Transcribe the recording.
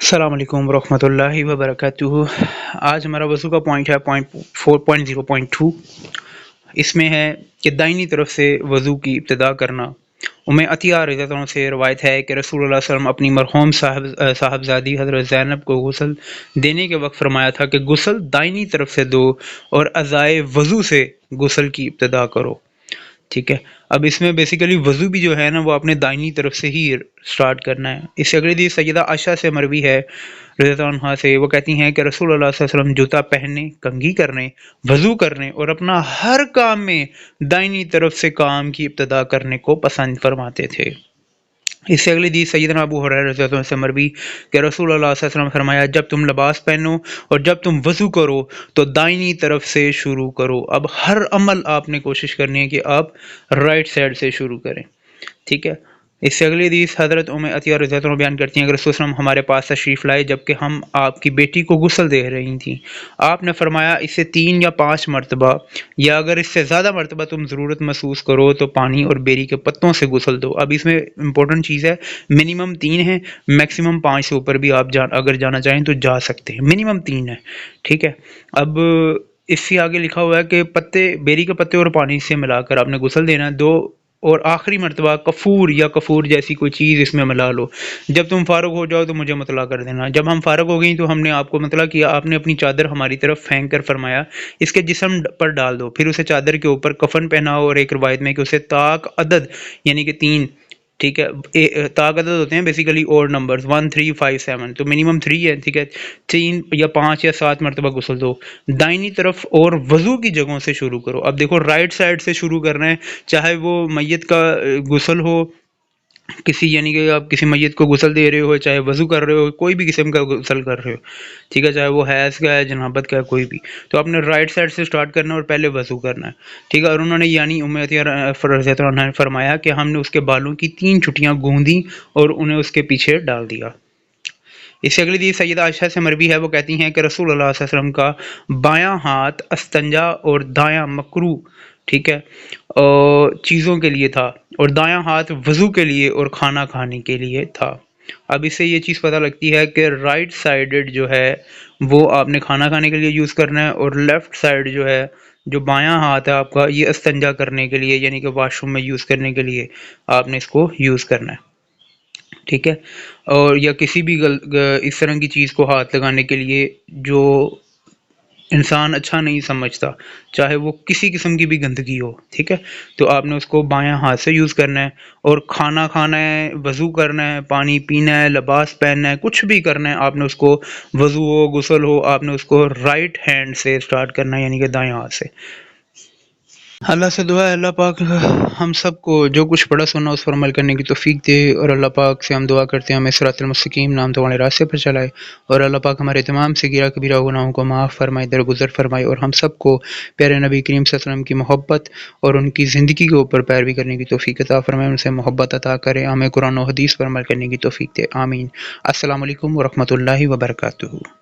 السلام علیکم ورحمۃ اللہ وبرکاتہ۔ آج ہمارا وضو کا پوائنٹ ہے پوائنٹ 4.0.2۔ اس میں ہے کہ دائنی طرف سے وضو کی ابتدا کرنا۔ عطیہ رضی اللہ عنہ سے روایت ہے کہ رسول اللہ صلی اللہ علیہ وسلم اپنی مرحوم صاحبزادی حضرت زینب کو غسل دینے کے وقت فرمایا تھا کہ غسل دائنی طرف سے دو اور اعضائے وضو سے غسل کی ابتدا کرو۔ ٹھیک ہے، اب اس میں بیسیکلی وضو بھی جو ہے نا وہ اپنے دائنی طرف سے ہی سٹارٹ کرنا ہے۔ اس سے اگلی حدیث سیدہ عائشہ سے مروی ہے رضی اللہ عنہا سے، وہ کہتی ہیں کہ رسول اللہ صلی اللہ علیہ وسلم جوتا پہننے، کنگھی کرنے، وضو کرنے اور اپنا ہر کام میں دائنی طرف سے کام کی ابتدا کرنے کو پسند فرماتے تھے۔ اس سے اگلی حدیث سیدنا ابو ہریرہ رضی اللہ عنہ سے مروی کہ رسول اللہ صلی اللہ علیہ وسلم فرمایا، جب تم لباس پہنو اور جب تم وضو کرو تو دائنی طرف سے شروع کرو۔ اب ہر عمل آپ نے کوشش کرنی ہے کہ آپ رائٹ سائڈ سے شروع کریں۔ ٹھیک ہے، اس سے اگلی حدیث حضرت عطیہ رضی اللہ عنہ بیان کرتی ہیں کہ رسول اللہ علیہ وسلم ہمارے پاس تشریف لائے جبکہ ہم آپ کی بیٹی کو غسل دے رہی تھیں۔ آپ نے فرمایا، اسے 3 یا 5 مرتبہ یا اگر اس سے زیادہ مرتبہ تم ضرورت محسوس کرو تو پانی اور بیری کے پتوں سے غسل دو۔ اب اس میں امپورٹنٹ چیز ہے، منیمم 3 ہے، میکسیمم 5 سے اوپر بھی آپ اگر جانا چاہیں تو جا سکتے ہیں، منیمم 3 ہے۔ ٹھیک ہے، اب اس سے آگے لکھا ہوا ہے کہ بیری کے پتے اور پانی سے ملا کر آپ نے غسل دینا ہے 2، اور آخری مرتبہ کفور یا کفور جیسی کوئی چیز اس میں ملا لو۔ جب تم فارغ ہو جاؤ تو مجھے مطلع کر دینا۔ جب ہم فارغ ہو گئیں تو ہم نے آپ کو مطلع کیا، آپ نے اپنی چادر ہماری طرف پھینک کر فرمایا، اس کے جسم پر ڈال دو، پھر اسے چادر کے اوپر کفن پہناؤ، اور ایک روایت میں کہ اسے طاق عدد یعنی کہ 3، ٹھیک ہے، طاق عدد ہوتے ہیں بیسیکلی اور نمبرز 1 3 5 7، تو منیمم 3 ہے، ٹھیک ہے، 3 یا 5 یا 7 مرتبہ غسل دو دائنی طرف اور وضو کی جگہوں سے شروع کرو۔ اب دیکھو رائٹ سائڈ سے شروع کرنا ہے، چاہے وہ میت کا غسل ہو، یعنی کہ آپ کسی میت کو غسل دے رہے ہو، چاہے وضو کر رہے ہو، کوئی بھی قسم کا غسل کر رہے ہو، ٹھیک ہے، چاہے وہ حیض کا ہے، جنابت کا ہے، کوئی بھی، تو آپ نے رائٹ سائڈ سے سٹارٹ کرنا ہے اور پہلے وضو کرنا ہے۔ ٹھیک ہے، اور انہوں نے یعنی عطیہ رضی اللہ عنہ نے فرمایا کہ ہم نے اس کے بالوں کی 3 چھٹیاں گوندیں اور انہیں اس کے پیچھے ڈال دیا۔ اس سے اگلی حدیث سیدہ عائشہ سے مروی ہے، وہ کہتی ہیں کہ رسول اللہ صلی اللہ علیہ وسلم کا بایاں ہاتھ استنجا اور دایاں مکروہ، ٹھیک ہے، چیزوں کے لیے تھا، اور دایاں ہاتھ وضو کے لیے اور کھانا کھانے کے لیے تھا۔ اب اس سے یہ چیز پتہ لگتی ہے کہ رائٹ سائیڈڈ جو ہے وہ آپ نے کھانا کھانے کے لیے یوز کرنا ہے، اور لیفٹ سائیڈ جو ہے، جو بایاں ہاتھ ہے آپ کا، یہ استنجا کرنے کے لیے یعنی کہ واش روم میں یوز کرنے کے لیے آپ نے اس کو یوز کرنا ہے۔ ٹھیک ہے، اور یا کسی بھی اس طرح کی چیز کو ہاتھ لگانے کے لیے جو انسان اچھا نہیں سمجھتا، چاہے وہ کسی قسم کی بھی گندگی ہو، ٹھیک ہے، تو آپ نے اس کو بایاں ہاتھ سے یوز کرنا ہے، اور کھانا کھانا ہے، وضو کرنا ہے، پانی پینا ہے، لباس پہننا ہے، کچھ بھی کرنا ہے، آپ نے اس کو وضو ہو، غسل ہو، آپ نے اس کو رائٹ ہینڈ سے سٹارٹ کرنا ہے یعنی کہ دائیں ہاتھ سے۔ اللہ سے دعا ہے اللہ پاک ہم سب کو جو کچھ پڑھا سنا اس پر عمل کرنے کی توفیق دے، اور اللہ پاک سے ہم دعا کرتے ہیں ہمیں صراط المستقیم نام تو والے راستے پر چلائے، اور اللہ پاک ہمارے تمام صغیرہ کبیرہ گناہوں کو معاف فرمائے، درگزر فرمائے، اور ہم سب کو پیارے نبی کریم صلی اللہ علیہ وسلم کی محبت اور ان کی زندگی کے اوپر پیروی کرنے کی توفیق عطا فرمائے، ان سے محبت عطا کرے، ہمیں قرآن و حدیث پر عمل کرنے کی توفیق دے، آمین۔ السلام علیکم ورحمۃ اللہ وبرکاتہ۔